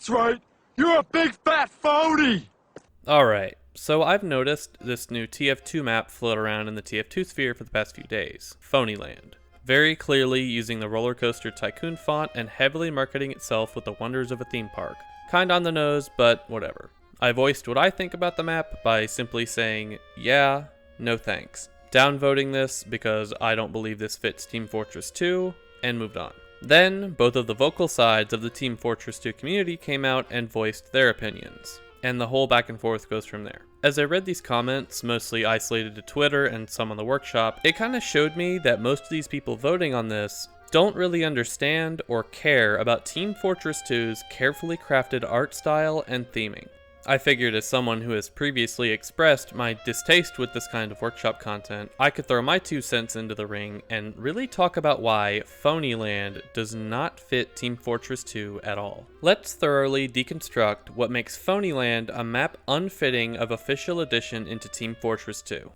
That's right. You're a big fat phony! Alright, so I've noticed this new TF2 map float around in the TF2 sphere for the past few days, Phoneyland. Very clearly using the roller coaster tycoon font and heavily marketing itself with the wonders of a theme park. Kinda on the nose, but whatever. I voiced what I think about the map by simply saying, yeah, no thanks. Downvoting this because I don't believe this fits Team Fortress 2, and moved on. Then, both of the vocal sides of the Team Fortress 2 community came out and voiced their opinions, and the whole back and forth goes from there. As I read these comments, mostly isolated to Twitter and some on the workshop, it kinda showed me that most of these people voting on this don't really understand or care about Team Fortress 2's carefully crafted art style and theming. I figured as someone who has previously expressed my distaste with this kind of workshop content, I could throw my 2 cents into the ring and really talk about why Phoneyland does not fit Team Fortress 2 at all. Let's thoroughly deconstruct what makes Phoneyland a map unfitting of official addition into Team Fortress 2.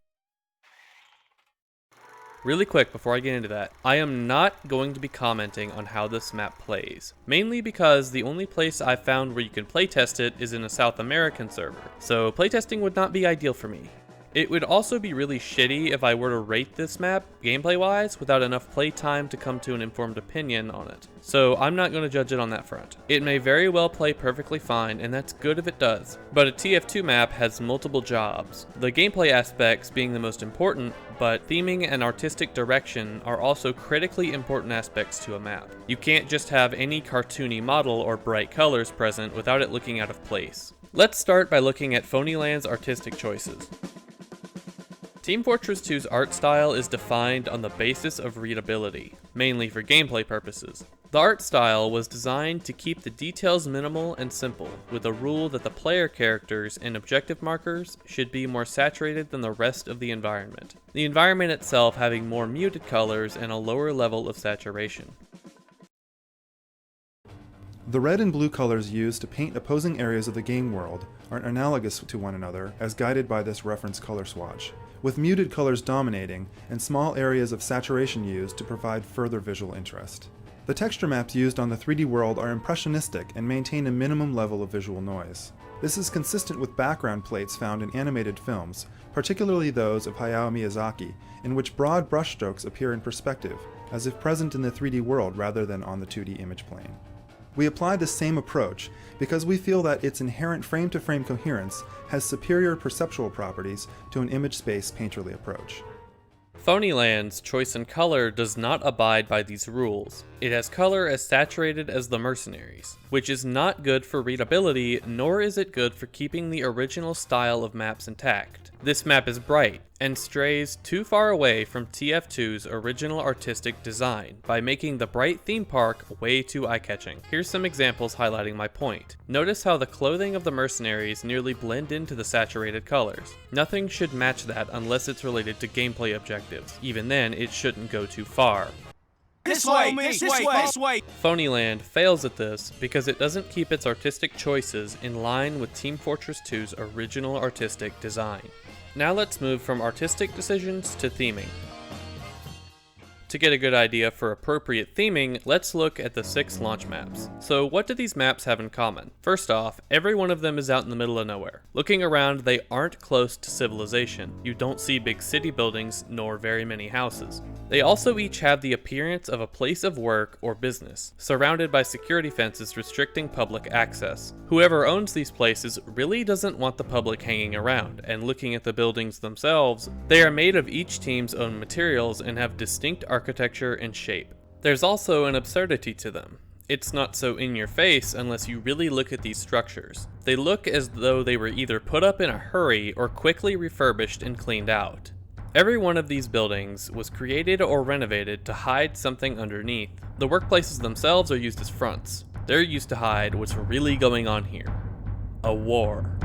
Really quick before I get into that, I am not going to be commenting on how this map plays, mainly because the only place I've found where you can playtest it is in a South American server, so playtesting would not be ideal for me. It would also be really shitty if I were to rate this map, gameplay-wise, without enough playtime to come to an informed opinion on it, so I'm not going to judge it on that front. It may very well play perfectly fine, and that's good if it does, but a TF2 map has multiple jobs, the gameplay aspects being the most important, but theming and artistic direction are also critically important aspects to a map. You can't just have any cartoony model or bright colors present without it looking out of place. Let's start by looking at Phoneyland's artistic choices. Team Fortress 2's art style is defined on the basis of readability, mainly for gameplay purposes. The art style was designed to keep the details minimal and simple, with a rule that the player characters and objective markers should be more saturated than the rest of the environment. The environment itself having more muted colors and a lower level of saturation. The red and blue colors used to paint opposing areas of the game world are analogous to one another as guided by this reference color swatch, with muted colors dominating and small areas of saturation used to provide further visual interest. The texture maps used on the 3D world are impressionistic and maintain a minimum level of visual noise. This is consistent with background plates found in animated films, particularly those of Hayao Miyazaki, in which broad brushstrokes appear in perspective, as if present in the 3D world rather than on the 2D image plane. We apply this same approach because we feel that its inherent frame-to-frame coherence has superior perceptual properties to an image space painterly approach. Phoneyland's choice in color does not abide by these rules. It has color as saturated as the mercenaries, which is not good for readability, nor is it good for keeping the original style of maps intact. This map is bright, and strays too far away from TF2's original artistic design by making the bright theme park way too eye-catching. Here's some examples highlighting my point. Notice how the clothing of the mercenaries nearly blend into the saturated colors. Nothing should match that unless it's related to gameplay objectives. Even then, it shouldn't go too far. This way! This way! Phoneyland fails at this because it doesn't keep its artistic choices in line with Team Fortress 2's original artistic design. Now let's move from artistic decisions to theming. To get a good idea for appropriate theming, let's look at the 6 launch maps. So what do these maps have in common? First off, every one of them is out in the middle of nowhere. Looking around, they aren't close to civilization. You don't see big city buildings, nor very many houses. They also each have the appearance of a place of work or business, surrounded by security fences restricting public access. Whoever owns these places really doesn't want the public hanging around, and looking at the buildings themselves, they are made of each team's own materials and have distinct architecture and shape. There's also an absurdity to them. It's not so in your face unless you really look at these structures. They look as though they were either put up in a hurry or quickly refurbished and cleaned out. Every one of these buildings was created or renovated to hide something underneath. The workplaces themselves are used as fronts. They're used to hide what's really going on here. A war.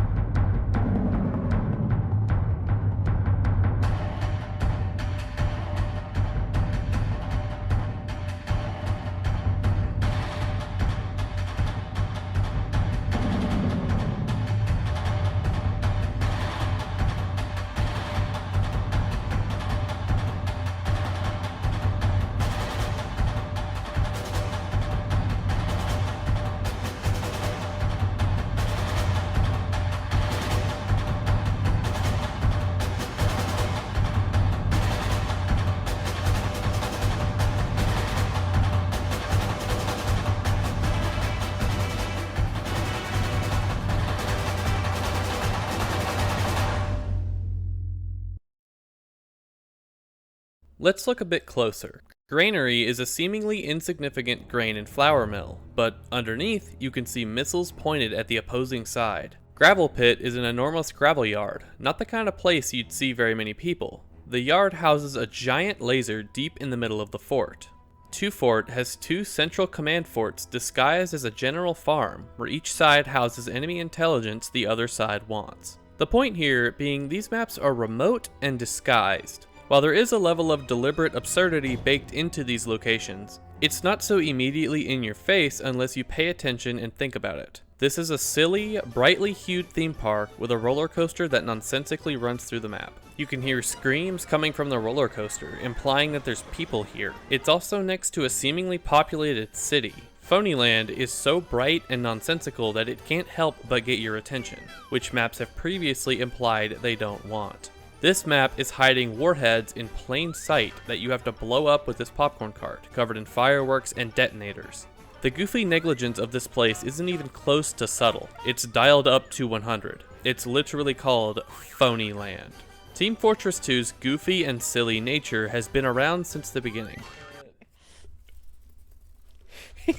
Let's look a bit closer. Granary is a seemingly insignificant grain and flour mill, but underneath you can see missiles pointed at the opposing side. Gravel Pit is an enormous gravel yard, not the kind of place you'd see very many people. The yard houses a giant laser deep in the middle of the fort. 2 Fort has 2 central command forts disguised as a general farm, where each side houses enemy intelligence the other side wants. The point here being these maps are remote and disguised. While there is a level of deliberate absurdity baked into these locations, it's not so immediately in your face unless you pay attention and think about it. This is a silly, brightly hued theme park with a roller coaster that nonsensically runs through the map. You can hear screams coming from the roller coaster, implying that there's people here. It's also next to a seemingly populated city. Phoneyland is so bright and nonsensical that it can't help but get your attention, which maps have previously implied they don't want. This map is hiding warheads in plain sight that you have to blow up with this popcorn cart, covered in fireworks and detonators. The goofy negligence of this place isn't even close to subtle. It's dialed up to 100. It's literally called Phoneyland. Team Fortress 2's goofy and silly nature has been around since the beginning.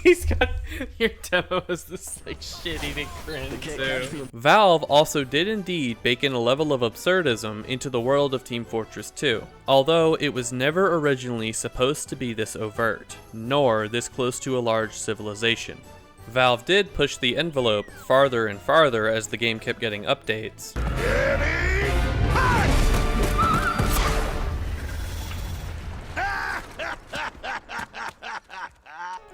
He's got your demo is this like shit-eating grin too. Valve also did indeed bake in a level of absurdism into the world of Team Fortress 2, although it was never originally supposed to be this overt, nor this close to a large civilization. Valve did push the envelope farther and farther as the game kept getting updates.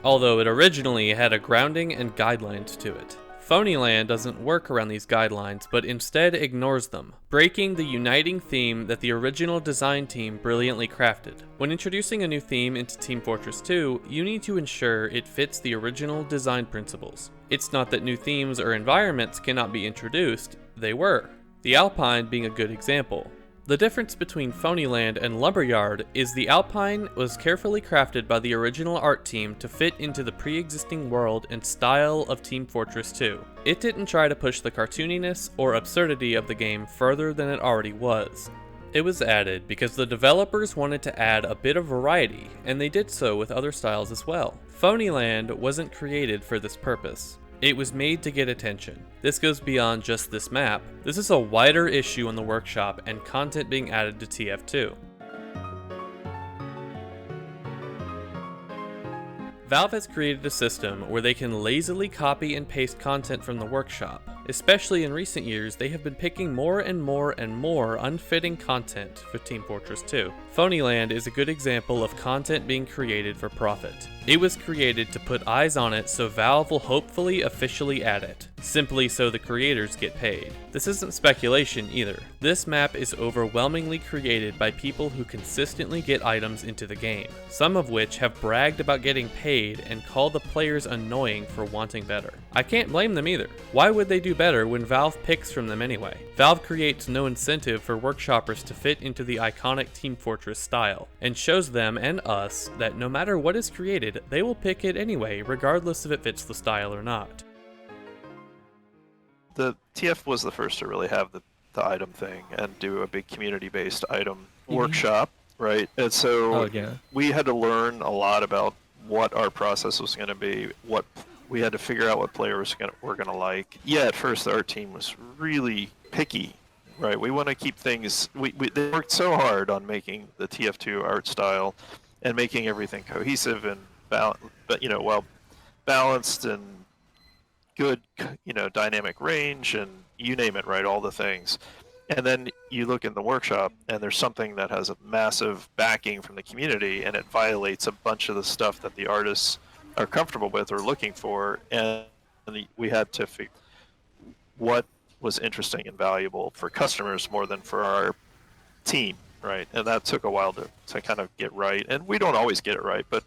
Although it originally had a grounding and guidelines to it. Phoneyland doesn't work around these guidelines, but instead ignores them, breaking the uniting theme that the original design team brilliantly crafted. When introducing a new theme into Team Fortress 2, you need to ensure it fits the original design principles. It's not that new themes or environments cannot be introduced, they were. The Alpine being a good example. The difference between Phoneyland and Lumberyard is the Alpine was carefully crafted by the original art team to fit into the pre-existing world and style of Team Fortress 2. It didn't try to push the cartooniness or absurdity of the game further than it already was. It was added because the developers wanted to add a bit of variety, and they did so with other styles as well. Phoneyland wasn't created for this purpose. It was made to get attention. This goes beyond just this map. This is a wider issue in the workshop and content being added to TF2. Valve has created a system where they can lazily copy and paste content from the workshop. Especially in recent years, they have been picking more and more unfitting content for Team Fortress 2. Phoneyland is a good example of content being created for profit. It was created to put eyes on it so Valve will hopefully officially add it, simply so the creators get paid. This isn't speculation either. This map is overwhelmingly created by people who consistently get items into the game, some of which have bragged about getting paid and called the players annoying for wanting better. I can't blame them either. Why would they do better when Valve picks from them anyway? Valve creates no incentive for workshoppers to fit into the iconic Team Fortress style, and shows them and us that no matter what is created, they will pick it anyway, regardless if it fits the style or not. The TF was the first to really have the item thing and do a big community-based item workshop, right? And so we had to learn a lot about what our process was going to be, what we had to figure out what players were going to like. Yeah, at first the art team was really picky, right? We want to keep things, they worked so hard on making the TF2 art style and making everything cohesive and balanced and good, dynamic range and you name it, right? All the things. And then you look in the workshop and there's something that has a massive backing from the community and it violates a bunch of the stuff that the artists are comfortable with or looking for. And we had to figure what was interesting and valuable for customers more than for our team, right? And that took a while to kind of get right. And we don't always get it right, but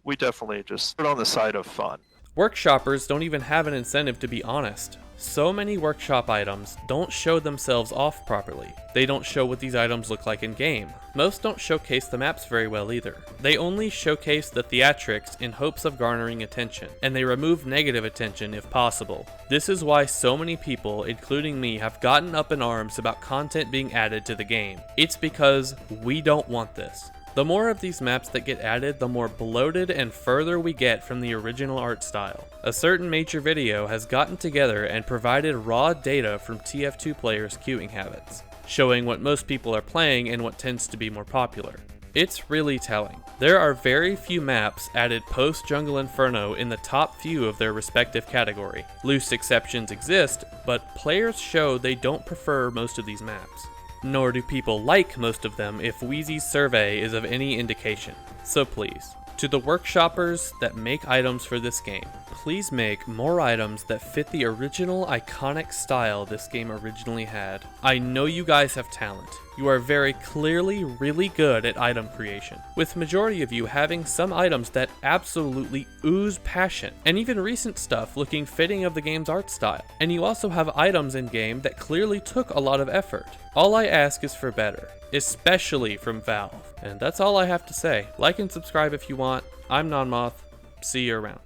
we definitely just put on the side of fun. Workshoppers don't even have an incentive to be honest. So many workshop items don't show themselves off properly. They don't show what these items look like in game. Most don't showcase the maps very well either. They only showcase the theatrics in hopes of garnering attention, and they remove negative attention if possible. This is why so many people, including me, have gotten up in arms about content being added to the game. It's because we don't want this. The more of these maps that get added, the more bloated and further we get from the original art style. A certain major video has gotten together and provided raw data from TF2 players' queuing habits, showing what most people are playing and what tends to be more popular. It's really telling. There are very few maps added post Jungle Inferno in the top few of their respective category. Loose exceptions exist, but players show they don't prefer most of these maps. Nor do people like most of them if Wheezy's survey is of any indication. So please, to the workshoppers that make items for this game, please make more items that fit the original iconic style this game originally had. I know you guys have talent. You are very clearly really good at item creation, with majority of you having some items that absolutely ooze passion, and even recent stuff looking fitting of the game's art style. And you also have items in game that clearly took a lot of effort. All I ask is for better, especially from Valve. And that's all I have to say. Like and subscribe if you want. I'm NonMoth. See you around.